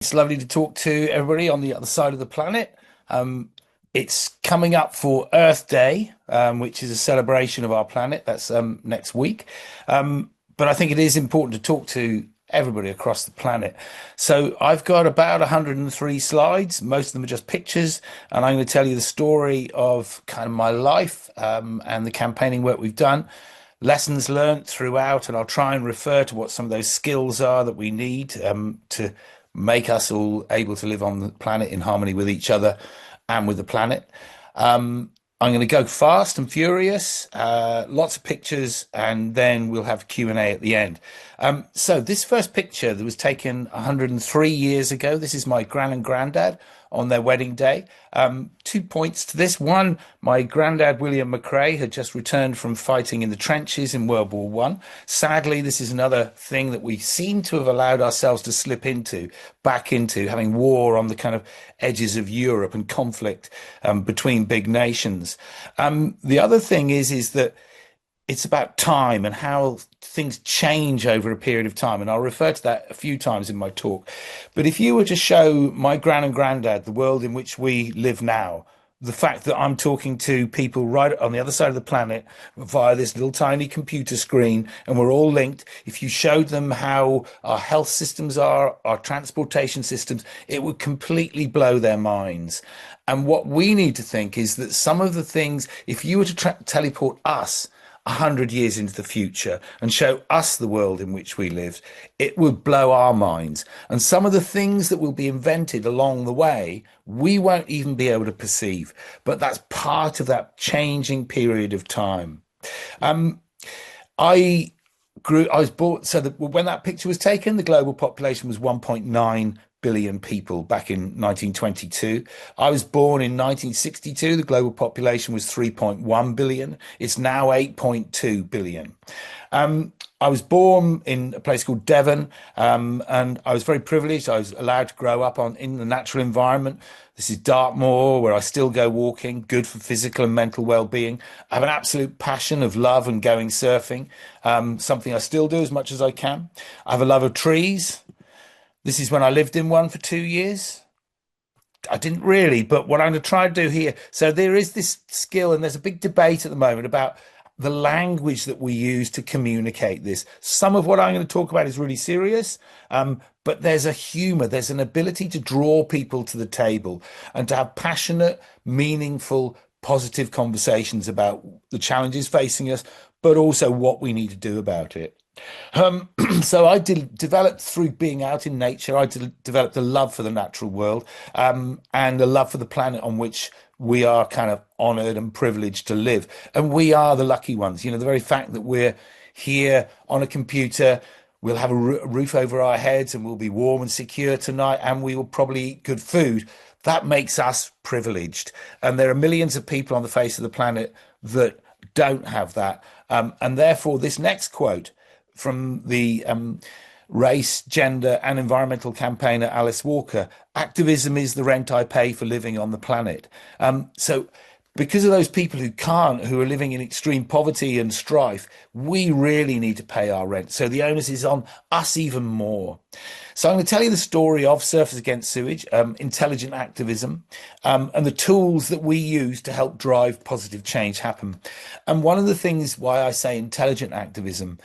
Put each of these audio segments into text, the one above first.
It's lovely to talk to everybody on the other side of the planet. Um, it's coming up for Earth Day, which is a celebration of our planet. That's next week. But I think it is important to talk to everybody across the planet. So I've got about 103 slides. Most of them are just pictures, and I'm going to tell you the story of kind of my life and the campaigning work we've done. Lessons learned throughout, and I'll try and refer to what some of those skills are that we need to make us all able to live on the planet in harmony with each other and with the planet. I'm going to go fast and furious, lots of pictures, and then we'll have Q&A at the end. So this first picture that was taken 103 years ago, this is my gran and granddad on their wedding day. 2 points to this. One, my granddad, William McRae, had just returned from fighting in the trenches in World War One. Sadly, this is another thing that we seem to have allowed ourselves to slip back into, having war on the kind of edges of Europe and conflict between big nations. The other thing is that it's about time and how things change over a period of time. And I'll refer to that a few times in my talk. But if you were to show my gran and granddad the world in which we live now, the fact that I'm talking to people right on the other side of the planet via this little tiny computer screen, and we're all linked. If you showed them how our health systems are, our transportation systems, it would completely blow their minds. And what we need to think is that some of the things, if you were to teleport us 100 years into the future and show us the world in which we lived, it would blow our minds. And some of the things that will be invented along the way, we won't even be able to perceive. But that's part of that changing period of time. Um, I was born, so that when that picture was taken, the global population was 1.9 billion people back in 1922. I was born in 1962. The global population was 3.1 billion. It's now 8.2 billion. I was born in a place called Devon, and I was very privileged. I was allowed to grow up in the natural environment. This is Dartmoor, where I still go walking, good for physical and mental well-being. I have an absolute passion of love and going surfing, something I still do as much as I can. I have a love of trees. This is when I lived in one for 2 years. I didn't really, but what I'm going to try to do here. So there is this skill, and there's a big debate at the moment about the language that we use to communicate this. Some of what I'm going to talk about is really serious, but there's a humor, there's an ability to draw people to the table and to have passionate, meaningful, positive conversations about the challenges facing us, but also what we need to do about it. So I developed through being out in nature. I developed a love for the natural world, and a love for the planet on which we are kind of honored and privileged to live. And we are the lucky ones. You know, the very fact that we're here on a computer, we'll have a roof over our heads, and we'll be warm and secure tonight, and we will probably eat good food. That makes us privileged. And there are millions of people on the face of the planet that don't have that. And therefore, this next quote from the race, gender, and environmental campaigner Alice Walker: activism is the rent I pay for living on the planet. So because of those people who can't, who are living in extreme poverty and strife, we really need to pay our rent. So the onus is on us even more. So I'm going to tell you the story of Surfers Against Sewage, intelligent activism, and the tools that we use to help drive positive change happen. And one of the things why I say intelligent activism,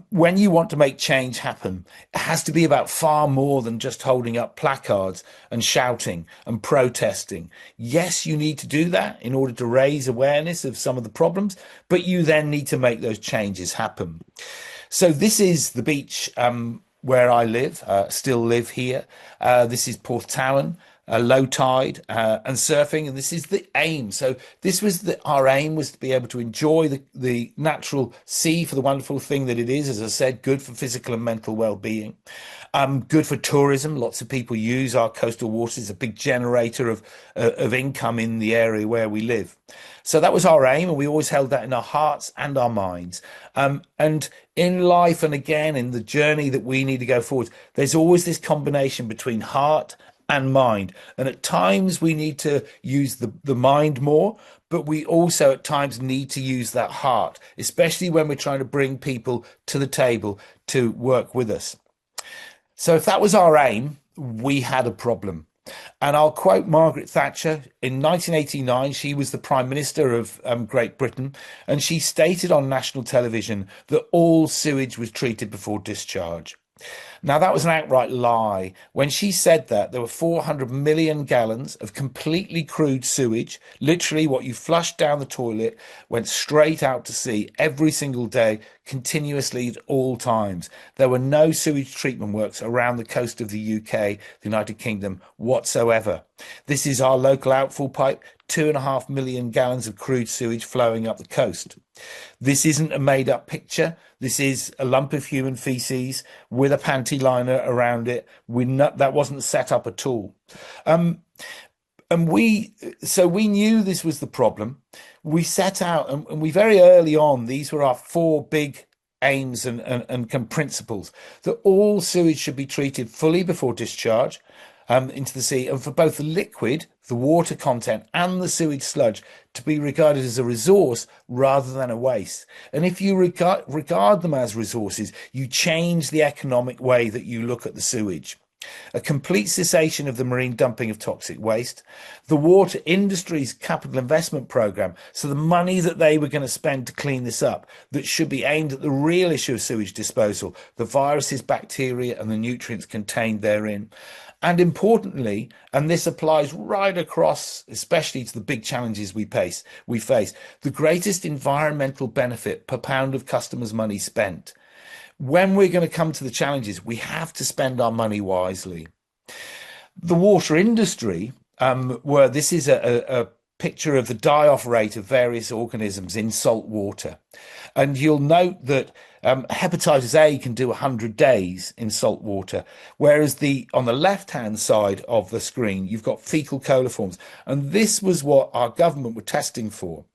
when you want to make change happen, it has to be about far more than just holding up placards and shouting and protesting. Yes, you need to do that in order to raise awareness of some of the problems, but you then need to make those changes happen. So this is the beach where I live, still live here. This is Porthtowan, low tide and surfing, and this is the aim. So this was our aim, was to be able to enjoy the natural sea for the wonderful thing that it is. As I said, good for physical and mental well-being, good for tourism. Lots of people use our coastal waters. It's a big generator of income in the area where we live. So that was our aim, and we always held that in our hearts and our minds. And in life, and again, in the journey that we need to go forward, there's always this combination between heart and mind. And at times we need to use the mind more, but we also at times need to use that heart, especially when we're trying to bring people to the table to work with us. So if that was our aim, we had a problem. And I'll quote Margaret Thatcher. In 1989, she was the Prime Minister of Great Britain, and she stated on national television that all sewage was treated before discharge. Now, that was an outright lie. When she said that, there were 400 million gallons of completely crude sewage, literally what you flushed down the toilet, went straight out to sea every single day, continuously at all times. There were no sewage treatment works around the coast of the UK, the United Kingdom, whatsoever. This is our local outfall pipe, 2.5 million gallons of crude sewage flowing up the coast. This isn't a made-up picture. This is a lump of human feces with a panty liner around it. That wasn't set up at all. So we knew this was the problem. We set out, and we very early on, these were our four big aims and principles, that all sewage should be treated fully before discharge into the sea, and for both the liquid, the water content, and the sewage sludge to be regarded as a resource rather than a waste. And if you regard them as resources, you change the economic way that you look at the sewage. A complete cessation of the marine dumping of toxic waste, the water industry's capital investment program, so the money that they were going to spend to clean this up, that should be aimed at the real issue of sewage disposal, the viruses, bacteria, and the nutrients contained therein. And importantly, and this applies right across, especially to the big challenges we face, the greatest environmental benefit per pound of customers' money spent. When we're going to come to the challenges, we have to spend our money wisely. The water industry, where this is a picture of the die-off rate of various organisms in salt water. And you'll note that hepatitis A can do 100 days in salt water, whereas on the left-hand side of the screen, you've got fecal coliforms. And this was what our government were testing for.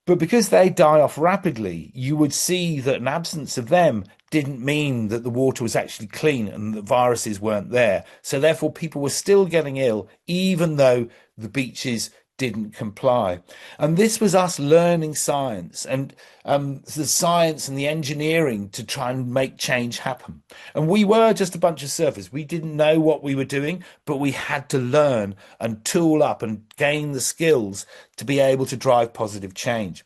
But because they die off rapidly, you would see that an absence of them didn't mean that the water was actually clean and the viruses weren't there. So therefore, people were still getting ill, even though the beaches didn't comply. And this was us learning science and the science and the engineering to try and make change happen. And we were just a bunch of surfers. We didn't know what we were doing, but we had to learn and tool up and gain the skills to be able to drive positive change.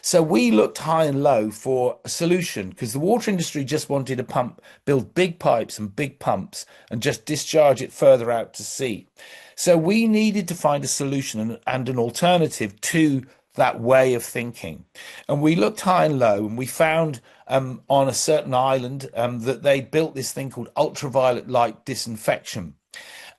So we looked high and low for a solution, because the water industry just wanted to build big pipes and big pumps and just discharge it further out to sea. So we needed to find a solution and an alternative to that way of thinking. And we looked high and low, and we found on a certain island that they built this thing called ultraviolet light disinfection.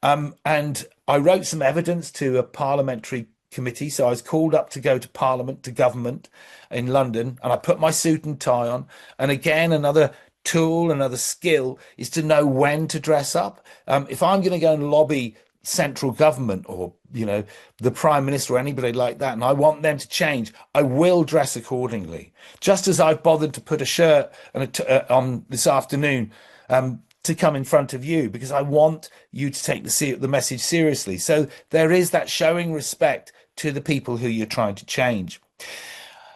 And I wrote some evidence to a parliamentary committee. So I was called up to go to Parliament, to government in London, and I put my suit and tie on. And again, another tool, another skill is to know when to dress up. If I'm going to go and lobby central government or, the Prime Minister or anybody like that, and I want them to change, I will dress accordingly. Just as I've bothered to put a shirt on this afternoon to come in front of you, because I want you to take the message seriously. So there is that showing respect to the people who you're trying to change.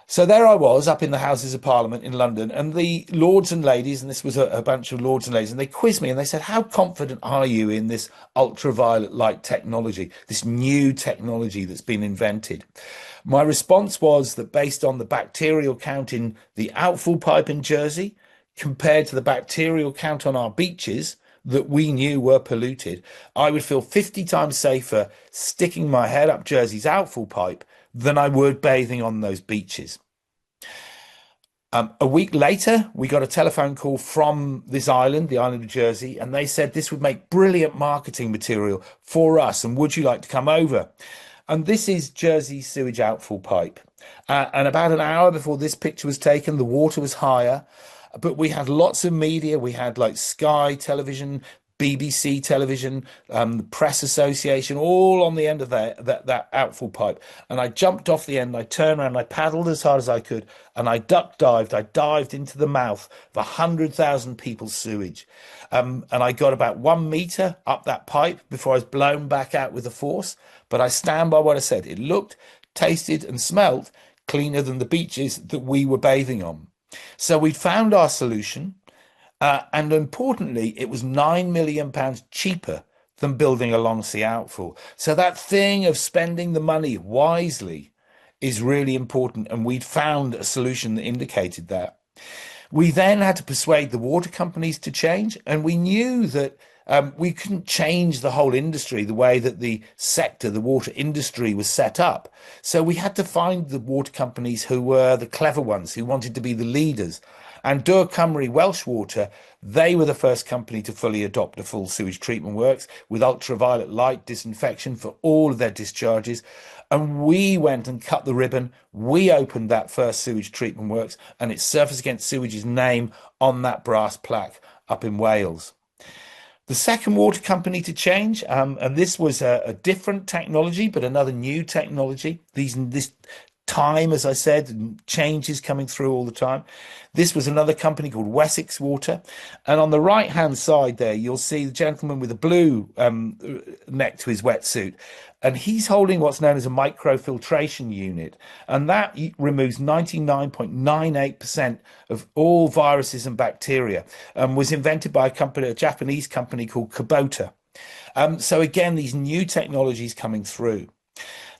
So there I was up in the Houses of Parliament in London, and the lords and ladies, and this was a bunch of lords and ladies, and they quizzed me and they said, how confident are you in this ultraviolet light technology, this new technology that's been invented? My response was that based on the bacterial count in the outfall pipe in Jersey, compared to the bacterial count on our beaches that we knew were polluted, I would feel 50 times safer sticking my head up Jersey's outfall pipe than I would bathing on those beaches. A week later, we got a telephone call from this island, the island of Jersey, and they said this would make brilliant marketing material for us, and would you like to come over? And this is Jersey's sewage outfall pipe. And about an hour before this picture was taken, the water was higher. But we had lots of media. We had like Sky Television, BBC Television, the Press Association, all on the end of that outfall pipe. And I jumped off the end, I turned around, I paddled as hard as I could, and I duck dived. I dived into the mouth of 100,000 people's sewage. And I got about 1 meter up that pipe before I was blown back out with the force. But I stand by what I said. It looked, tasted, and smelt cleaner than the beaches that we were bathing on. So we found our solution. And importantly, it was £9 million cheaper than building a long sea outfall. So that thing of spending the money wisely is really important. And we'd found a solution that indicated that. We then had to persuade the water companies to change, and we knew that we couldn't change the whole industry the way that the sector, the water industry, was set up. So we had to find the water companies who were the clever ones, who wanted to be the leaders. And Dŵr Cymru Welsh Water, they were the first company to fully adopt a full sewage treatment works with ultraviolet light disinfection for all of their discharges. And we went and cut the ribbon. We opened that first sewage treatment works, and it's Surface Against Sewage's name on that brass plaque up in Wales. The second water company to change, and this was a different technology, but another new technology. This time, as I said, changes coming through all the time. This was another company called Wessex Water. And on the right-hand side there, you'll see the gentleman with a blue neck to his wetsuit. And he's holding what's known as a microfiltration unit. And that removes 99.98% of all viruses and bacteria, and was invented by a Japanese company called Kubota. So again, these new technologies coming through.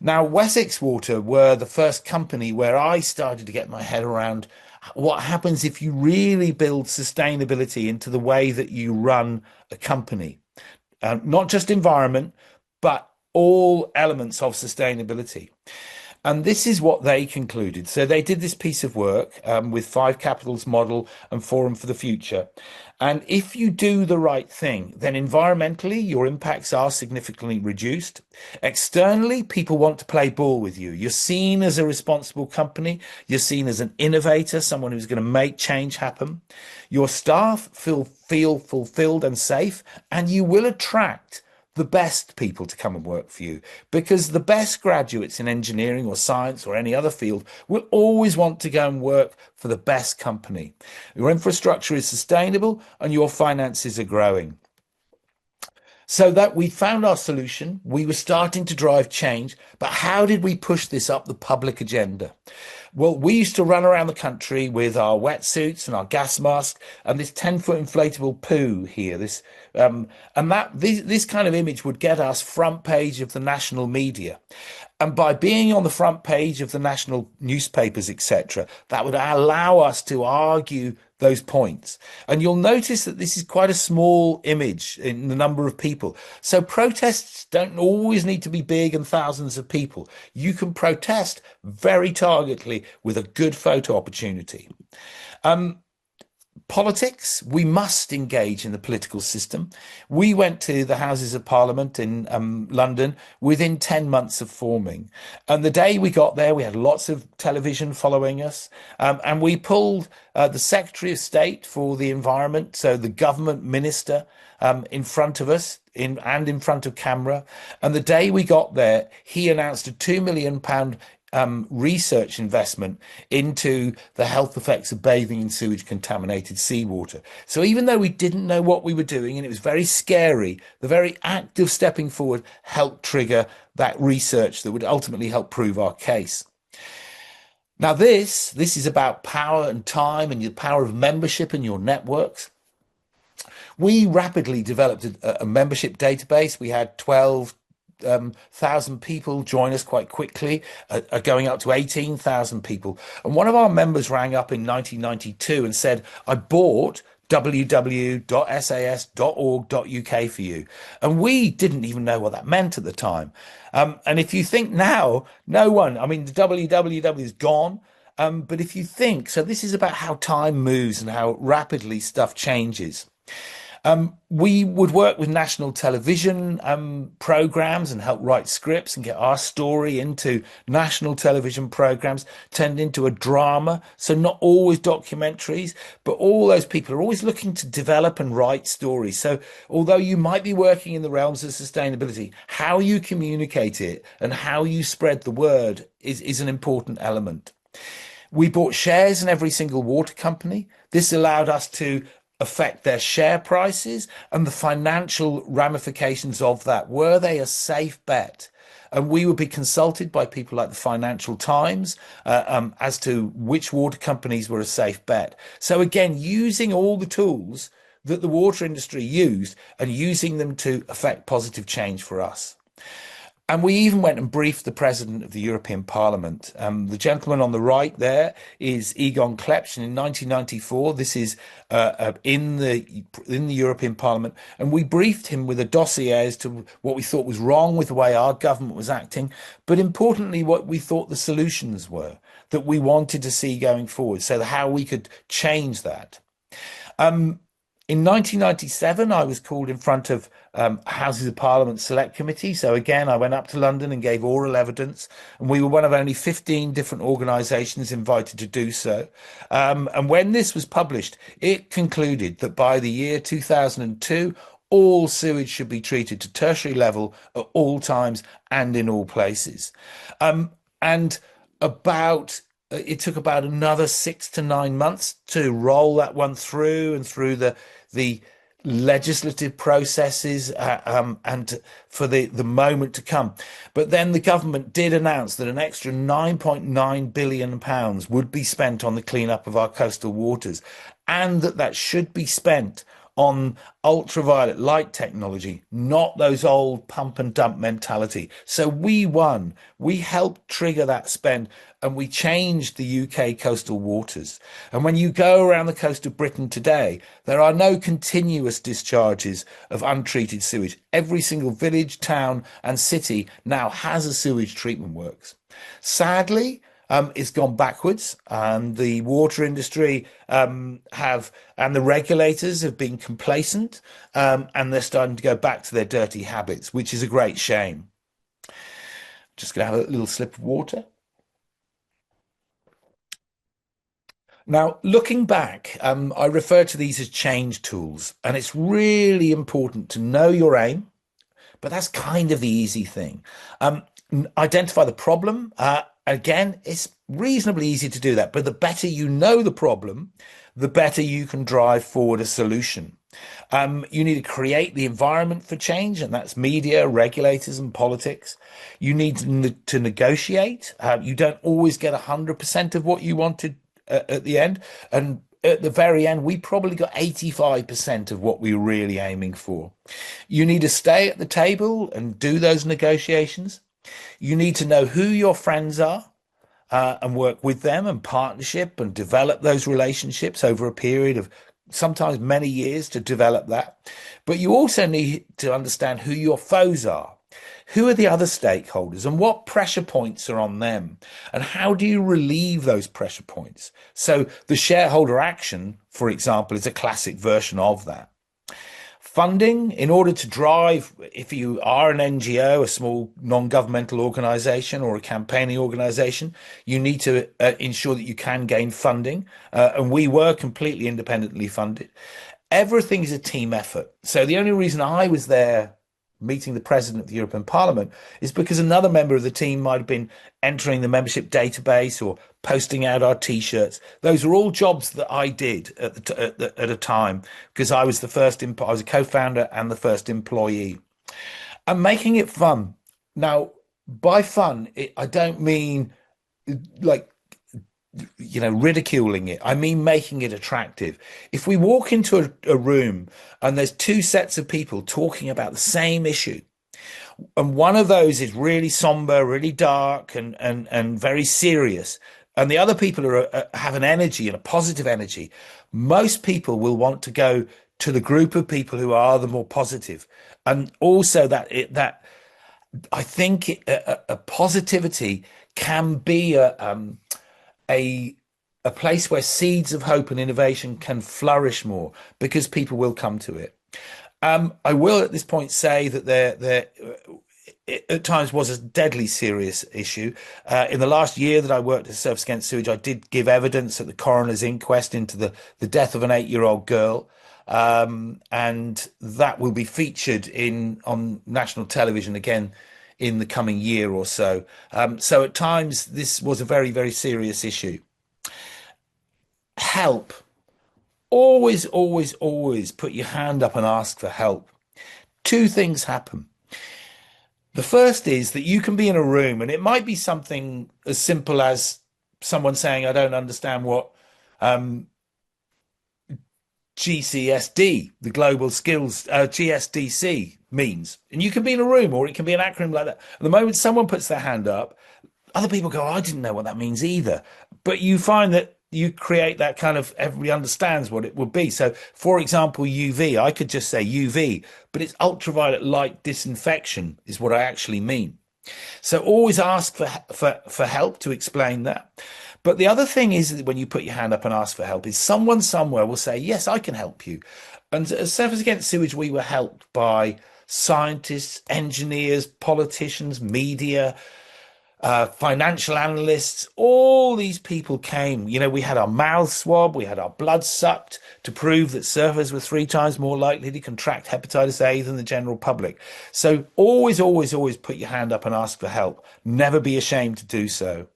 Now, Wessex Water were the first company where I started to get my head around what happens if you really build sustainability into the way that you run a company. Not just environment, but all elements of sustainability. And this is what they concluded. So they did this piece of work with 5 Capitals model and Forum for the Future. And if you do the right thing, then environmentally, your impacts are significantly reduced. Externally, people want to play ball with you. You're seen as a responsible company. You're seen as an innovator, someone who's going to make change happen. Your staff feel fulfilled and safe, and you will attract the best people to come and work for you, because the best graduates in engineering or science or any other field will always want to go and work for the best company. Your infrastructure is sustainable and your finances are growing. So that we found our solution, we were starting to drive change, but how did we push this up the public agenda? Well, we used to run around the country with our wetsuits and our gas mask and this 10-foot inflatable poo here. This kind of image would get us front page of the national media. And by being on the front page of the national newspapers, etc., that would allow us to argue those points. And you'll notice that this is quite a small image in the number of people. So protests don't always need to be big and thousands of people. You can protest very targetedly with a good photo opportunity. Politics, we must engage in the political system. We went to the Houses of Parliament in London within 10 months of forming. And the day we got there, we had lots of television following us. And we pulled the Secretary of State for the Environment, so the government minister, in front of us and in front of camera. And the day we got there, he announced a £2 million research investment into the health effects of bathing in sewage contaminated seawater. So even though we didn't know what we were doing and it was very scary, the very act of stepping forward helped trigger that research that would ultimately help prove our case. Now this is about power and time and the power of membership and your networks. We rapidly developed a membership database. We had 12,000 people join us quite quickly, going up to 18,000 people. And one of our members rang up in 1992 and said, I bought www.sas.org.uk for you. And we didn't even know what that meant at the time. And if you think now, no one, I mean, the www is gone. But if you think, so this is about how time moves and how rapidly stuff changes. We would work with national television programs and help write scripts and get our story into national television programs, turned into a drama. So not always documentaries, but all those people are always looking to develop and write stories. So although you might be working in the realms of sustainability, how you communicate it and how you spread the word is an important element. We bought shares in every single water company. This allowed us to affect their share prices and the financial ramifications of that. Were they a safe bet? And we would be consulted by people like the Financial Times as to which water companies were a safe bet. So again, using all the tools that the water industry used and using them to affect positive change for us. And we even went and briefed the president of the European Parliament. The gentleman on the right there is Egon Klepsch. And in 1994, this is in the European Parliament, and we briefed him with a dossier as to what we thought was wrong with the way our government was acting, but importantly, what we thought the solutions were that we wanted to see going forward, so how we could change that. In 1997, I was called in front of Houses of Parliament Select Committee. So again, I went up to London and gave oral evidence, and we were one of only 15 different organisations invited to do so. And when this was published, it concluded that by the year 2002, all sewage should be treated to tertiary level at all times and in all places. And about it took about another 6 to 9 months to roll that one through and through the legislative processes and for the moment to come. But then the government did announce that an extra £9.9 billion would be spent on the cleanup of our coastal waters, and that should be spent on ultraviolet light technology, not those old pump and dump mentality. So we won. We helped trigger that spend, and we changed the UK coastal waters. And when you go around the coast of Britain today, there are no continuous discharges of untreated sewage. Every single village, town and city now has a sewage treatment works. Sadly, it's gone backwards, and the water industry and the regulators have been complacent, and they're starting to go back to their dirty habits, which is a great shame. Just going to have a little sip of water. Now, looking back, I refer to these as change tools, and it's really important to know your aim, but that's kind of the easy thing. Identify the problem. Again, it's reasonably easy to do that, but the better you know the problem, the better you can drive forward a solution. You need to create the environment for change, and that's media, regulators, and politics. You need to negotiate. You don't always get 100% of what you wanted at the end, and at the very end, we probably got 85% of what we were really aiming for. You need to stay at the table and do those negotiations. You need to know who your friends are and work with them and partnership and develop those relationships over a period of sometimes many years to develop that. But you also need to understand who your foes are. Who are the other stakeholders and what pressure points are on them? And how do you relieve those pressure points? So the shareholder action, for example, is a classic version of that. Funding, in order to drive, if you are an NGO, a small non-governmental organization or a campaigning organization, you need to ensure that you can gain funding. And we were completely independently funded. Everything is a team effort. So the only reason I was there meeting the president of the European Parliament is because another member of the team might have been entering the membership database or posting out our T-shirts. Those were all jobs that I did at a time, because I was I was a co-founder and the first employee. And making it fun. Now, by fun, I don't mean like, ridiculing it. I mean, making it attractive. If we walk into a room and there's two sets of people talking about the same issue, and one of those is really somber, really dark and very serious, and the other people have an energy and a positive energy, most people will want to go to the group of people who are the more positive. And also that I think a positivity can be a place where seeds of hope and innovation can flourish more, because people will come to it. I will at this point say that there at times was a deadly serious issue. In the last year that I worked at Surfers Against Sewage, I did give evidence at the coroner's inquest into the death of an 8-year-old girl. And that will be featured on national television again in the coming year or so. So at times this was a very, very serious issue. Help. always, always, always put your hand up and ask for help. Two things happen. The first is that you can be in a room and it might be something as simple as someone saying, I don't understand what um, GCSD, the global skills, GSDC means. And you can be in a room or it can be an acronym like that. And the moment someone puts their hand up, other people go, I didn't know what that means either. But you find that you create that kind of everybody understands what it would be. So, for example, UV, I could just say UV, but it's ultraviolet light disinfection is what I actually mean. So always ask for help to explain that. But the other thing is that when you put your hand up and ask for help is someone somewhere will say, yes, I can help you. And at Surfers Against Sewage, we were helped by scientists, engineers, politicians, media, financial analysts, all these people came. You know, we had our mouths swabbed, we had our blood sucked to prove that surfers were 3 times more likely to contract hepatitis A than the general public. So always, always, always put your hand up and ask for help. Never be ashamed to do so.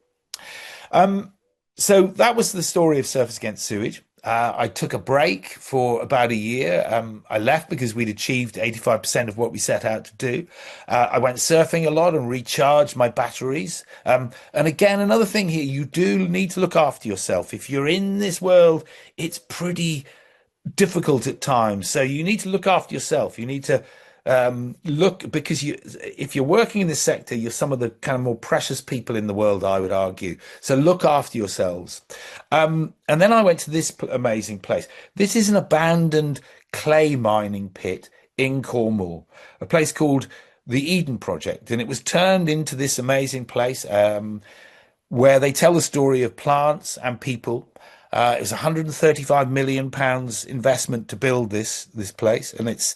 So that was the story of Surfers Against Sewage. I took a break for about a year. I left because we'd achieved 85% of what we set out to do. I went surfing a lot and recharged my batteries. And again, another thing here, you do need to look after yourself. If you're in this world, it's pretty difficult at times. So you need to look after yourself. You need to look, because if you're working in this sector, you're some of the kind of more precious people in the world, I would argue. So look after yourselves. And then I went to this amazing place. This is an abandoned clay mining pit in Cornwall, a place called the Eden Project. And it was turned into this amazing place where they tell the story of plants and people. It was £135 million investment to build this place, and it's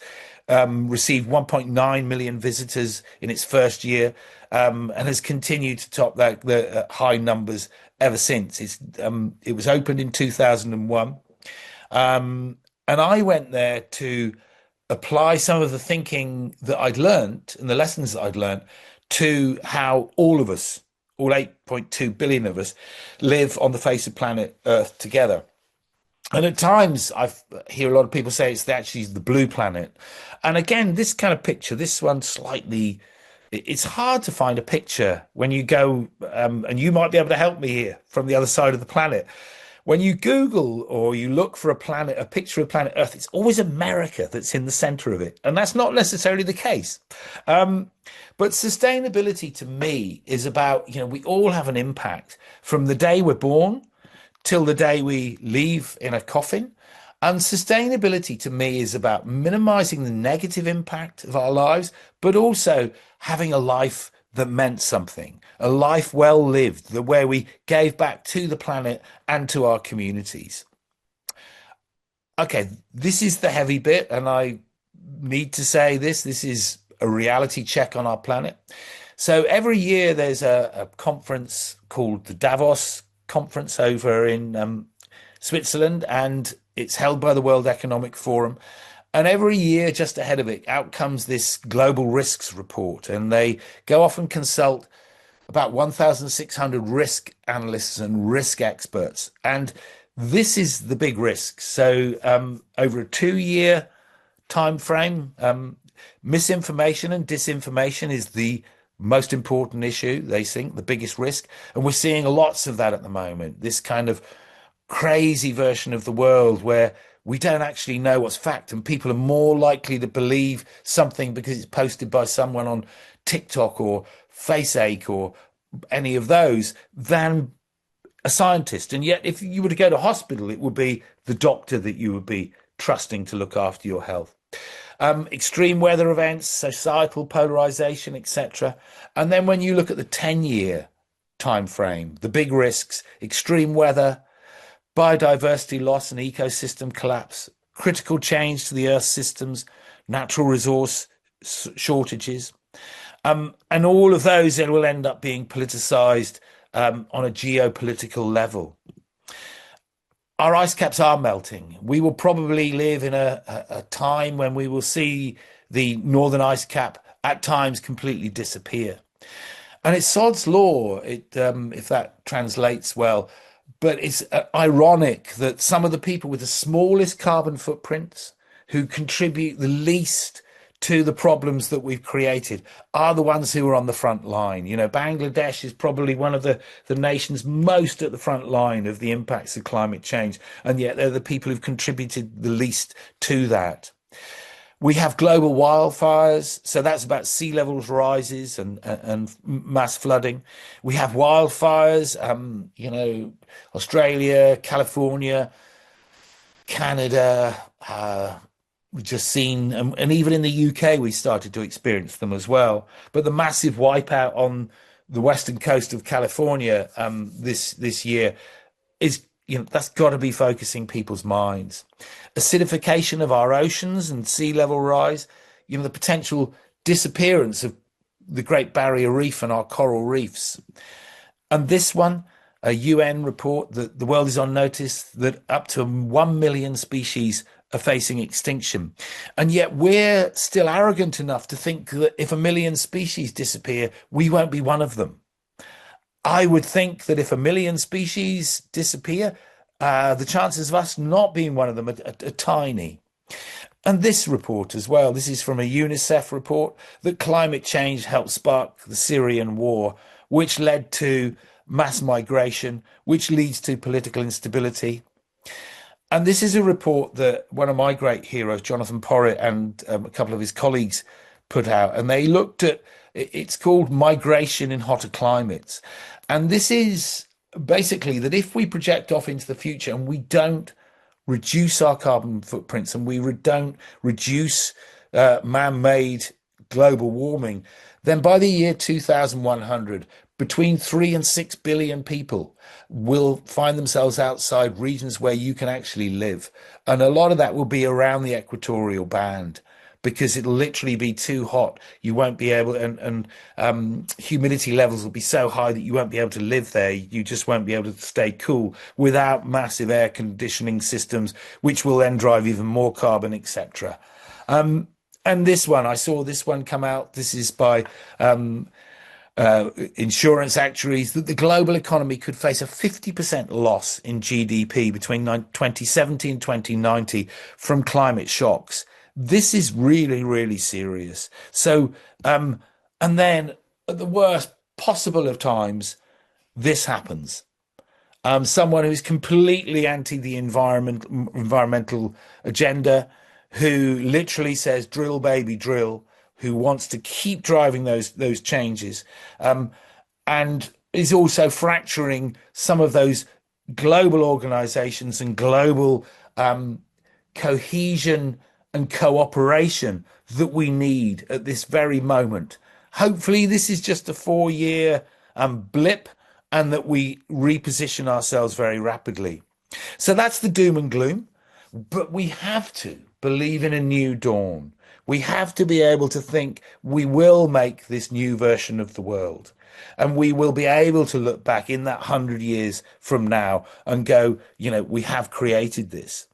received 1.9 million visitors in its first year, and has continued to top the high numbers ever since. It was opened in 2001, and I went there to apply some of the thinking that I'd learned and the lessons that I'd learned to how all of us, all 8.2 billion of us, live on the face of planet Earth together. And at times I hear a lot of people say it's actually the blue planet. And again, this kind of picture, this one slightly, it's hard to find a picture when you go, and you might be able to help me here from the other side of the planet. When you Google or you look for a picture of planet Earth, it's always America that's in the center of it. And that's not necessarily the case. But sustainability to me is about, we all have an impact from the day we're born till the day we leave in a coffin. And sustainability to me is about minimizing the negative impact of our lives, but also having a life that meant something, a life well lived, where we gave back to the planet and to our communities. Okay, this is the heavy bit, and I need to say this is a reality check on our planet. So every year there's a conference called the Davos Conference over in Switzerland, and it's held by the World Economic Forum. And every year, just ahead of it, out comes this global risks report. And they go off and consult about 1,600 risk analysts and risk experts. And this is the big risk. So over a 2-year time frame, misinformation and disinformation is the most important issue, they think, the biggest risk. And we're seeing lots of that at the moment, this kind of crazy version of the world where we don't actually know what's fact, and people are more likely to believe something because it's posted by someone on TikTok or FaceAche or any of those than a scientist. And yet, if you were to go to hospital, it would be the doctor that you would be trusting to look after your health. Extreme weather events, societal polarization, etc. And then when you look at the 10-year time frame, the big risks, extreme weather, biodiversity loss and ecosystem collapse, critical change to the Earth's systems, natural resource shortages, and all of those then will end up being politicized on a geopolitical level. Our ice caps are melting. We will probably live in a time when we will see the northern ice cap at times completely disappear. And it's sod's law, if that translates well. But it's ironic that some of the people with the smallest carbon footprints, who contribute the least to the problems that we've created, are the ones who are on the front line. You know, Bangladesh is probably one of the nations most at the front line of the impacts of climate change, and yet they're the people who've contributed the least to that. We have global wildfires, so that's about sea levels rises and mass flooding. We have wildfires, you know, Australia, California, Canada. We've just seen, and even in the UK, we started to experience them as well. But the massive wipeout on the western coast of California this year is, you know, that's got to be focusing people's minds. Acidification of our oceans and sea level rise, you know, the potential disappearance of the Great Barrier Reef and our coral reefs. And this one, a UN report that the world is on notice that up to 1 million species are facing extinction. And yet we're still arrogant enough to think that if 1 million species disappear, we won't be one of them. I would think that if 1 million species disappear, the chances of us not being one of them are tiny. And this report as well, this is from a UNICEF report, that climate change helped spark the Syrian war, which led to mass migration, which leads to political instability. And this is a report that one of my great heroes, Jonathan Porritt, and a couple of his colleagues put out. And they looked at, it's called Migration in Hotter Climates. And this is basically that if we project off into the future and we don't reduce our carbon footprints and we don't reduce man-made global warming, then by the year 2100, between 3 and 6 billion people will find themselves outside regions where you can actually live. And a lot of that will be around the equatorial band, because it'll literally be too hot. You won't be able, and humidity levels will be so high that you won't be able to live there. You just won't be able to stay cool without massive air conditioning systems, which will then drive even more carbon, etc. And this one, I saw this one come out. This is by insurance actuaries, that the global economy could face a 50% loss in GDP between 2070 and 2090 from climate shocks. This is really, really serious. So, and then at the worst possible of times, this happens. Someone who's completely anti the environmental agenda, who literally says, drill, baby, drill, who wants to keep driving those changes, and is also fracturing some of those global organizations and global cohesion and cooperation that we need at this very moment. Hopefully this is just a 4-year blip, and that we reposition ourselves very rapidly. So that's the doom and gloom, but we have to believe in a new dawn. We have to be able to think we will make this new version of the world, and we will be able to look back in that 100 years from now and go, you know, we have created this.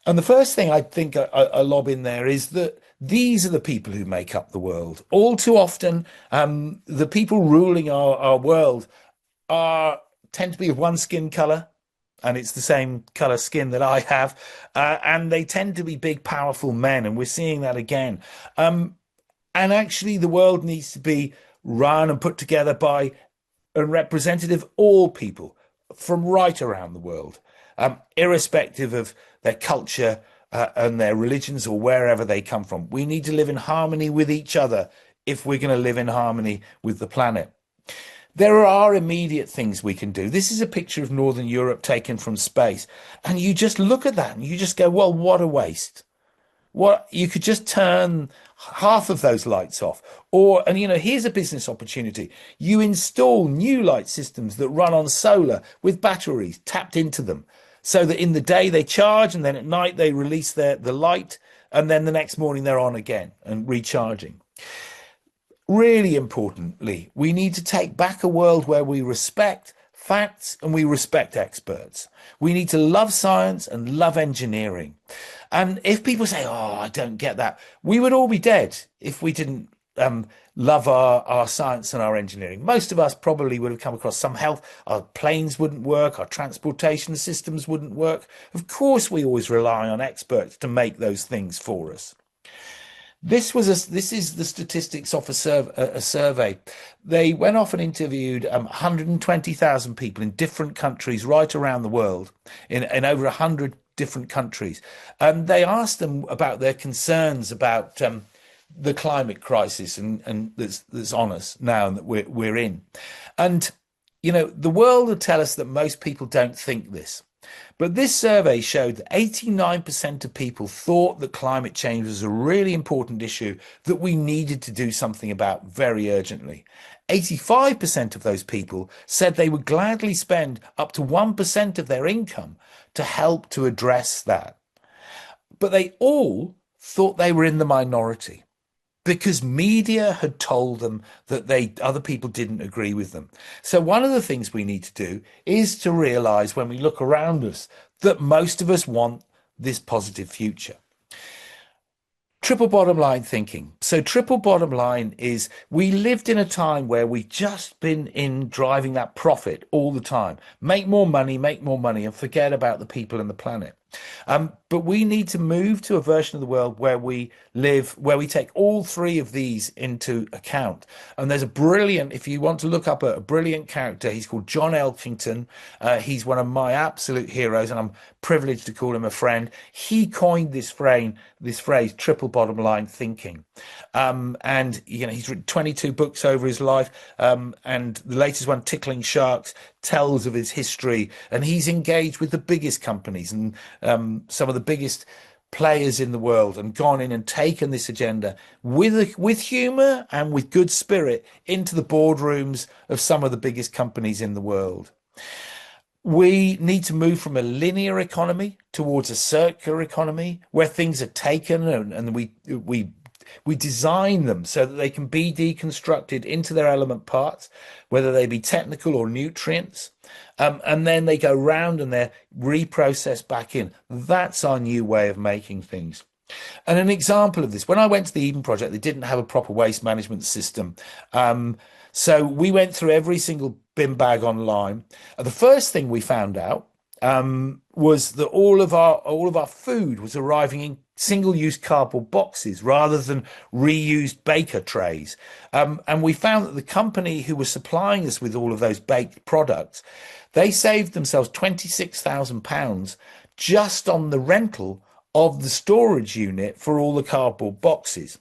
And the first thing I think I lob in there is that these are the people who make up the world. All too often, the people ruling our world tend to be of one skin color, and it's the same color skin that I have, and they tend to be big, powerful men, and we're seeing that again. And actually, the world needs to be run and put together by a representative of all people from right around the world, irrespective of their culture and their religions or wherever they come from. We need to live in harmony with each other if we're going to live in harmony with the planet. There are immediate things we can do. This is a picture of Northern Europe taken from space. And you just look at that and you just go, well, what a waste. What, you could just turn half of those lights off. Or, and you know, here's a business opportunity. You install new light systems that run on solar with batteries tapped into them, so that in the day they charge, and then at night they release the light, and then the next morning they're on again and recharging. Really importantly, we need to take back a world where we respect facts and we respect experts. We need to love science and love engineering. And if people say, oh, I don't get that, we would all be dead if we didn't love our science and our engineering. Most of us probably would have come across some health. Our planes wouldn't work. Our transportation systems wouldn't work. Of course, we always rely on experts to make those things for us. This is the statistics of a survey. They went off and interviewed 120,000 people in different countries right around the world, in over 100 different countries. They asked them about their concerns about the climate crisis and that's on us now and that we're in. And you know, the world will tell us that most people don't think this. But this survey showed that 89% of people thought that climate change was a really important issue that we needed to do something about very urgently. 85% of those people said they would gladly spend up to 1% of their income to help to address that. But they all thought they were in the minority, because media had told them that other people didn't agree with them. So one of the things we need to do is to realize when we look around us that most of us want this positive future. Triple bottom line thinking. So triple bottom line is we lived in a time where we just been in driving that profit all the time. Make more money, and forget about the people and the planet. But we need to move to a version of the world where we live, where we take all three of these into account. And there's a brilliant, if you want to look up a brilliant character, he's called John Elkington. He's one of my absolute heroes, and I'm privileged to call him a friend. He coined this phrase, triple bottom line thinking. And you know, he's written 22 books over his life, and the latest one, Tickling Sharks, tells of his history, and he's engaged with the biggest companies and some of the biggest players in the world, and gone in and taken this agenda with humor and with good spirit into the boardrooms of some of the biggest companies in the world. We need to move from a linear economy towards a circular economy where things are taken and we design them so that they can be deconstructed into their element parts, whether they be technical or nutrients, and then they go round and they're reprocessed back in. That's our new way of making things. And an example of this, when I went to the Eden Project, they didn't have a proper waste management system. So we went through every single bin bag online. The first thing we found out was that all of our food was arriving in single-use cardboard boxes rather than reused baker trays. And we found that the company who was supplying us with all of those baked products, they saved themselves £26,000 just on the rental of the storage unit for all the cardboard boxes.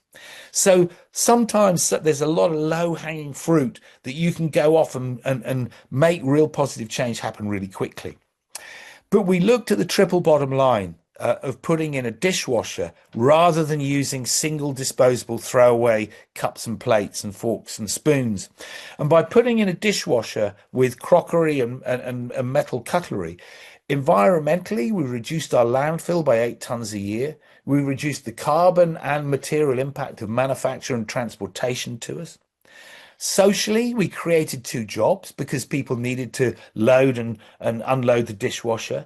So sometimes there's a lot of low-hanging fruit that you can go off and make real positive change happen really quickly. But we looked at the triple bottom line of putting in a dishwasher rather than using single disposable throwaway cups and plates and forks and spoons. And by putting in a dishwasher with crockery and metal cutlery, environmentally, we reduced our landfill by 8 tons a year. We reduced the carbon and material impact of manufacture and transportation to us. Socially, we created 2 jobs because people needed to load and unload the dishwasher.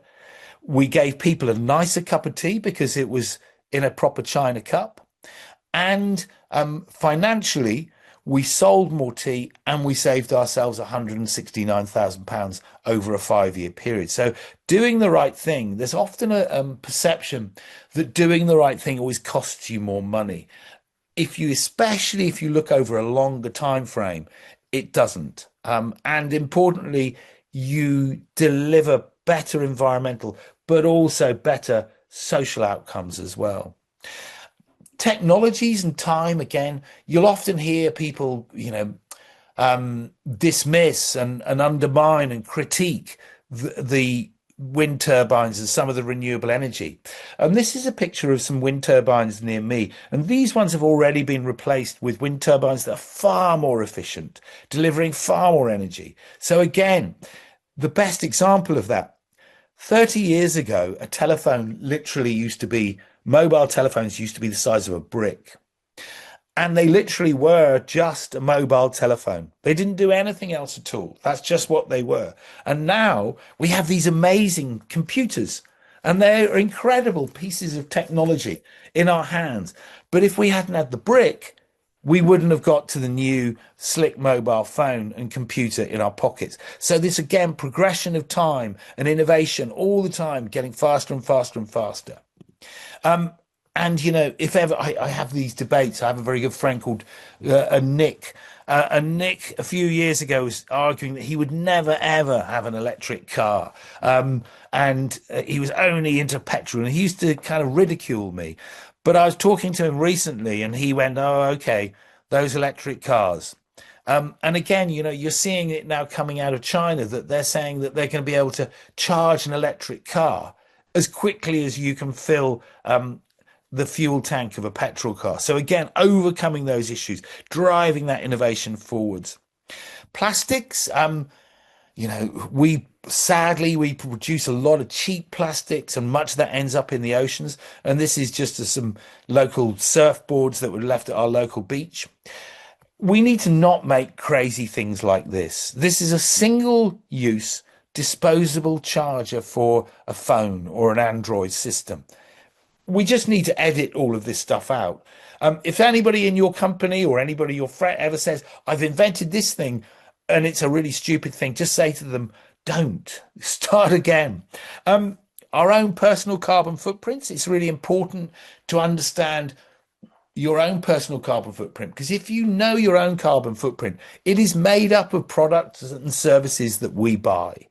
We gave people a nicer cup of tea because it was in a proper china cup. And financially, we sold more tea and we saved ourselves £169,000 over a 5-year period. So doing the right thing, there's often a perception that doing the right thing always costs you more money. Especially if you look over a longer time frame, it doesn't. And importantly, you deliver better environmental, but also better social outcomes as well. Technologies and time, again, you'll often hear people, dismiss and undermine and critique the wind turbines and some of the renewable energy. And this is a picture of some wind turbines near me. And these ones have already been replaced with wind turbines that are far more efficient, delivering far more energy. So again, the best example of that, 30 years ago, mobile telephones used to be the size of a brick. And they literally were just a mobile telephone. They didn't do anything else at all. That's just what they were. And now we have these amazing computers, and they're incredible pieces of technology in our hands. But if we hadn't had the brick, we wouldn't have got to the new slick mobile phone and computer in our pockets. So this again, progression of time and innovation all the time, getting faster and faster and faster. Um, and if ever I have these debates, I have a very good friend called Nick. And Nick, a few years ago, was arguing that he would never ever have an electric car, and he was only into petrol. And he used to kind of ridicule me. But I was talking to him recently, and he went, "Oh, okay, those electric cars." And again, you're seeing it now coming out of China that they're saying that they're going to be able to charge an electric car as quickly as you can fill the fuel tank of a petrol car. So again, overcoming those issues, driving that innovation forwards. Plastics, we sadly we produce a lot of cheap plastics, and much of that ends up in the oceans. And this is just some local surfboards that were left at our local beach. We need to not make crazy things like this. This is a single use disposable charger for a phone or an Android system. We just need to edit all of this stuff out. If anybody in your company or anybody your friend ever says, "I've invented this thing," and it's a really stupid thing, just say to them, "Don't start again." Our own personal carbon footprints. It's really important to understand your own personal carbon footprint, because if you know your own carbon footprint, it is made up of products and services that we buy.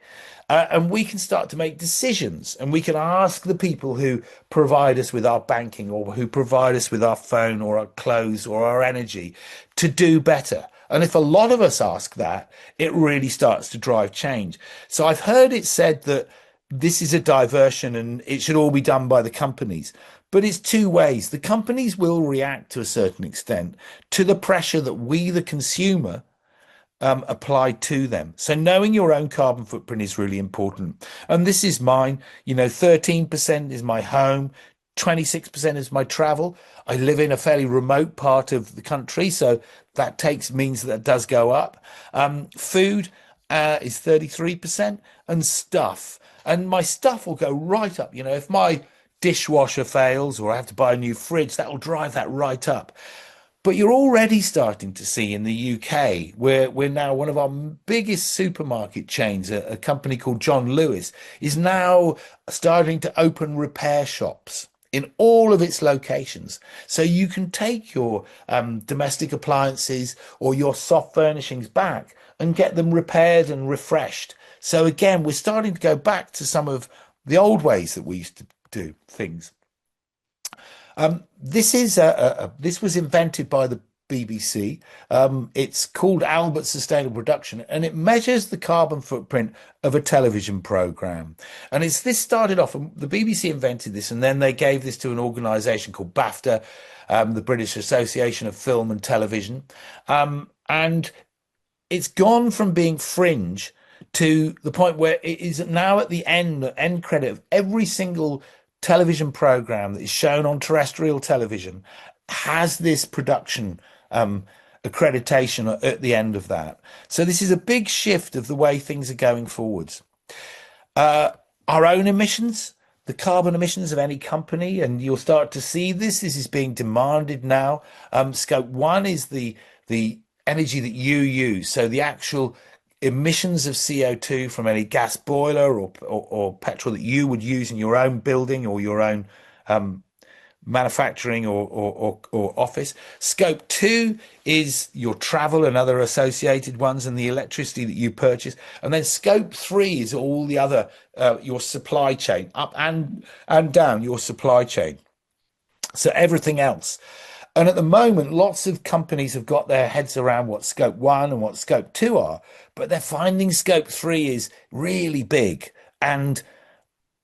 And we can start to make decisions, and we can ask the people who provide us with our banking or who provide us with our phone or our clothes or our energy to do better. And if a lot of us ask that, it really starts to drive change. So I've heard it said that this is a diversion and it should all be done by the companies. But it's two ways. The companies will react to a certain extent to the pressure that we, the consumer, apply to them. So knowing your own carbon footprint is really important. And this is mine. 13% is my home, 26% is my travel. I live in a fairly remote part of the country, so that means that does go up. Food is 33%, and stuff. And my stuff will go right up. If my dishwasher fails or I have to buy a new fridge, that will drive that right up. But you're already starting to see in the UK, where we're now one of our biggest supermarket chains, a company called John Lewis, is now starting to open repair shops in all of its locations. So you can take your domestic appliances or your soft furnishings back and get them repaired and refreshed. So again, we're starting to go back to some of the old ways that we used to do things. This was invented by the BBC. It's called Albert Sustainable Production, and it measures the carbon footprint of a television program. And this started off, and the BBC invented this, and then they gave this to an organization called BAFTA, the British Association of Film and Television. And it's gone from being fringe to the point where it is now at the end credit of every single television program that is shown on terrestrial television has this production accreditation at the end of that. So this is a big shift of the way things are going forwards. Our own emissions, the carbon emissions of any company, and you'll start to see this is being demanded now. Scope 1 is the energy that you use, so the actual emissions of CO2 from any gas boiler or petrol that you would use in your own building or your own manufacturing or office. Scope 2 is your travel and other associated ones and the electricity that you purchase. And then Scope 3 is all the other, your supply chain, up and down your supply chain. So everything else. And at the moment, lots of companies have got their heads around what Scope 1 and what Scope 2 are, but they're finding Scope 3 is really big. And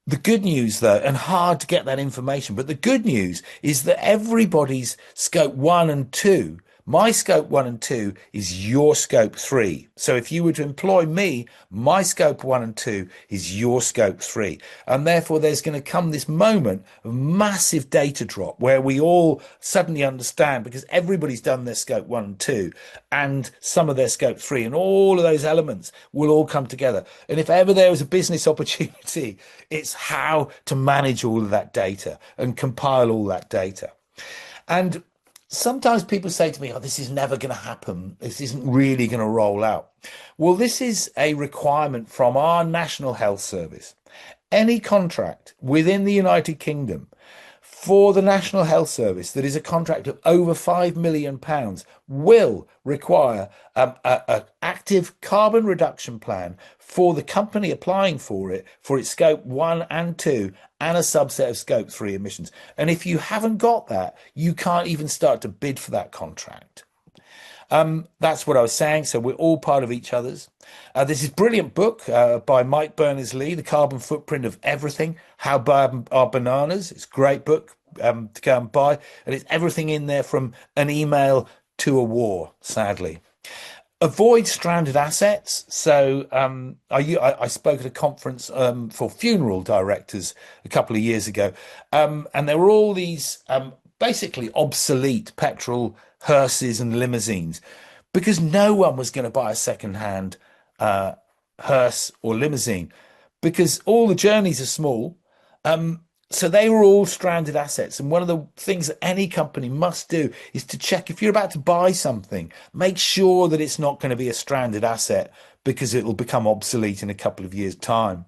the good news, though, and hard to get that information, but the good news is that everybody's Scope 1 and 2, my Scope 1 and 2 is your Scope 3. So if you were to employ me, my Scope 1 and 2 is your Scope 3. And therefore, there's going to come this moment of massive data drop where we all suddenly understand, because everybody's done their Scope 1 and 2 and some of their Scope 3, and all of those elements will all come together. And if ever there was a business opportunity, it's how to manage all of that data and compile all that data. And Sometimes people say to me, oh, this is never going to happen. This isn't really going to roll out. Well, this is a requirement from our National Health Service. Any contract within the United Kingdom for the National Health Service that is a contract of over £5 million will require an active carbon reduction plan for the company applying for it, for its scope 1 and 2, and a subset of scope 3 emissions. And if you haven't got that, you can't even start to bid for that contract. That's what I was saying. So we're all part of each other's. This is a brilliant book by Mike Berners-Lee, The Carbon Footprint of Everything, How Bad Are Bananas? It's a great book to go and buy. And it's everything in there from an email to a war, sadly. Avoid stranded assets. So I spoke at a conference for funeral directors a couple of years ago. And there were all these basically obsolete petrol hearses and limousines because no one was going to buy a second-hand hearse or limousine because all the journeys are small. So they were all stranded assets. And one of the things that any company must do is to check if you're about to buy something, make sure that it's not going to be a stranded asset because it will become obsolete in a couple of years' time.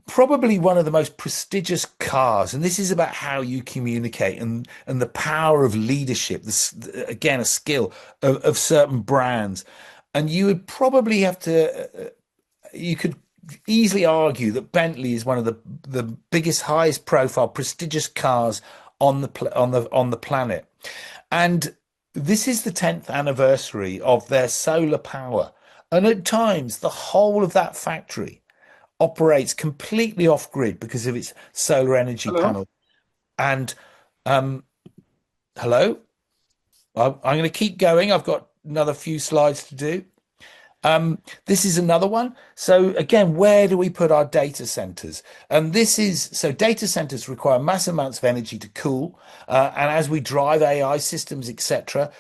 Probably one of the most prestigious cars, and this is about how you communicate and the power of leadership, this again a skill of certain brands. And you would probably have to you could easily argue that Bentley is one of the biggest, highest profile prestigious cars on the planet. And this is the 10th anniversary of their solar power, and at times the whole of that factory operates completely off grid because of its solar energy Hello. panel. And hello, I'm going to keep going. I've got another few slides to do. This is another one. So again, where do we put our data centers? And this is, so data centers require massive amounts of energy to cool. And as we drive AI systems, etc.,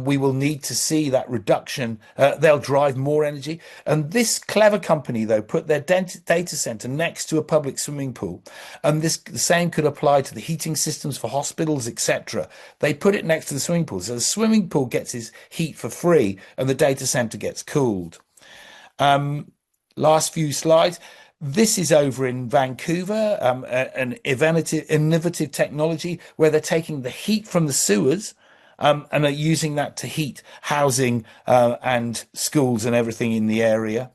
we will need to see that reduction. They'll drive more energy. And this clever company, though, put their data center next to a public swimming pool. And the same could apply to the heating systems for hospitals, etc. They put it next to the swimming pool. So the swimming pool gets its heat for free and the data center gets cooled. Last few slides. This is over in Vancouver, an innovative technology where they're taking the heat from the sewers and are using that to heat housing and schools and everything in the area.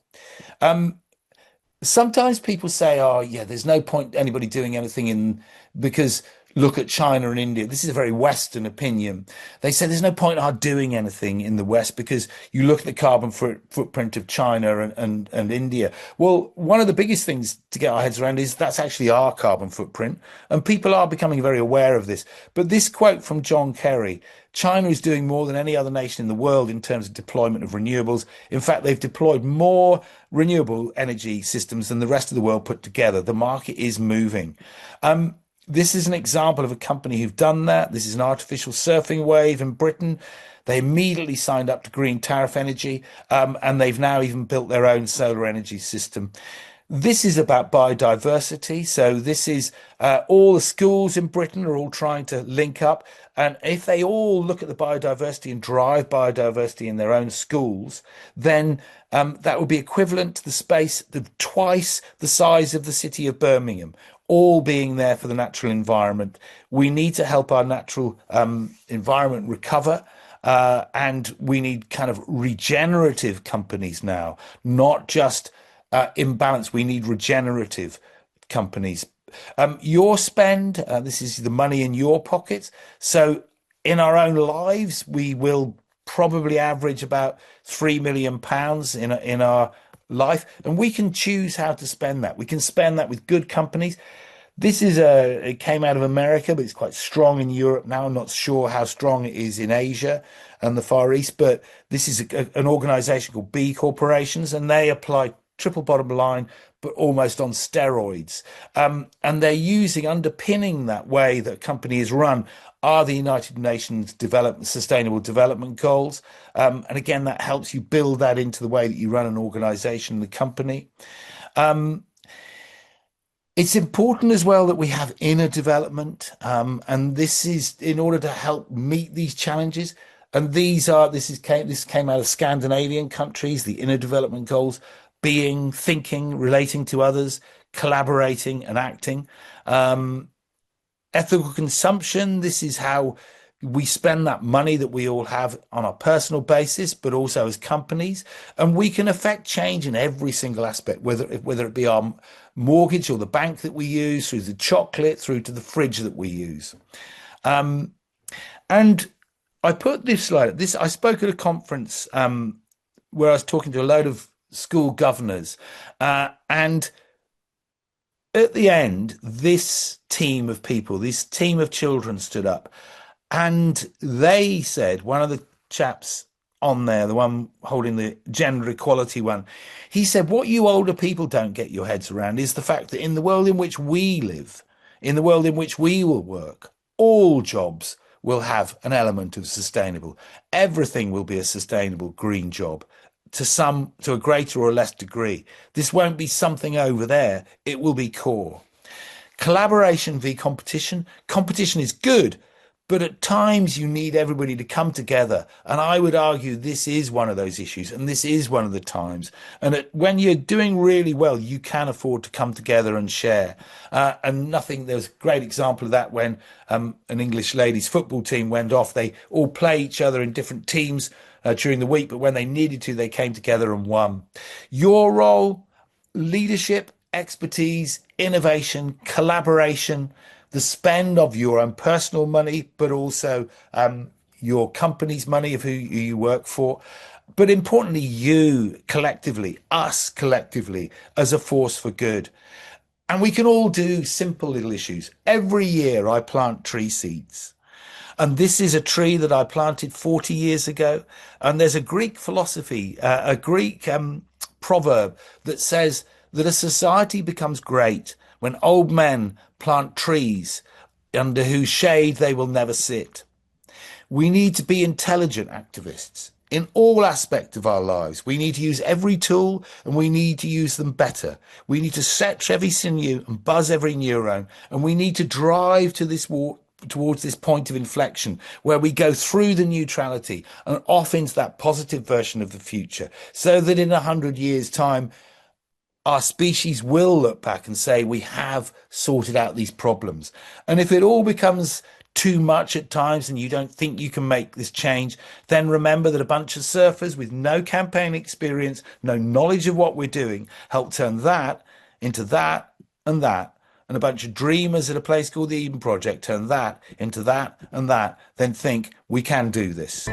Sometimes people say, oh, yeah, there's no point anybody doing anything because look at China and India. This is a very Western opinion. They say there's no point in our doing anything in the West because you look at the carbon footprint of China and India. Well, one of the biggest things to get our heads around is that's actually our carbon footprint. And people are becoming very aware of this. But this quote from John Kerry, China is doing more than any other nation in the world in terms of deployment of renewables. In fact, they've deployed more renewable energy systems than the rest of the world put together. The market is moving. This is an example of a company who've done that. This is an artificial surfing wave in Britain. They immediately signed up to green tariff energy, and they've now even built their own solar energy system. This is about biodiversity. So this is all the schools in Britain are all trying to link up. And if they all look at the biodiversity and drive biodiversity in their own schools, then that would be equivalent to the space of twice the size of the city of Birmingham, all being there for the natural environment. We need to help our natural environment recover. And we need kind of regenerative companies now, not just imbalance. We need regenerative companies. Your spend, this is the money in your pockets. So in our own lives, we will probably average about £3 million in our life, and we can choose how to spend that. We can spend that with good companies. This is it came out of America, but it's quite strong in Europe now. I'm not sure how strong it is in Asia and the Far East, but this is an organization called B Corporations, and they apply triple bottom line, but almost on steroids. And they're using, underpinning that way that company is run are the United Nations Sustainable Development Goals. And again, that helps you build that into the way that you run an organization, the company. It's important as well that we have inner development, and this is in order to help meet these challenges. And this came out of Scandinavian countries, the inner development goals being, thinking, relating to others, collaborating, and acting. Um, Ethical consumption. This is how we spend that money that we all have on a personal basis, but also as companies, and we can affect change in every single aspect, whether it be our mortgage or the bank that we use, through the chocolate, through to the fridge that we use. And I put this slide. This I spoke at a conference where I was talking to a load of school governors, and at the end, this team of people, this team of children stood up and they said, one of the chaps on there, the one holding the gender equality one, he said, what you older people don't get your heads around is the fact that in the world in which we live, in the world in which we will work, all jobs will have an element of sustainable. Everything will be a sustainable green job to a greater or less degree. This won't be something over there. It will be core. Collaboration v competition. Competition is good, but at times you need everybody to come together. And I would argue this is one of those issues, and this is one of the times. And when you're doing really well, you can afford to come together and share. There's a great example of that when an English ladies football team went off. They all play each other in different teams during the week, but when they needed to, they came together and won. Your role: leadership, expertise, innovation, collaboration, the spend of your own personal money, but also your company's money of who you work for. But importantly, you collectively, us collectively, as a force for good. And we can all do simple little issues. Every year I plant tree seeds. And this is a tree that I planted 40 years ago. And there's a Greek philosophy, a Greek proverb that says that a society becomes great when old men plant trees under whose shade they will never sit. We need to be intelligent activists in all aspects of our lives. We need to use every tool and we need to use them better. We need to stretch every sinew and buzz every neuron, and we need to drive to this towards this point of inflection where we go through the neutrality and off into that positive version of the future, so that in 100 years' time, our species will look back and say, we have sorted out these problems. And if it all becomes too much at times and you don't think you can make this change, then remember that a bunch of surfers with no campaign experience, no knowledge of what we're doing, help turn that into that and that. And a bunch of dreamers at a place called the Eden Project turn that into that and that, then think we can do this.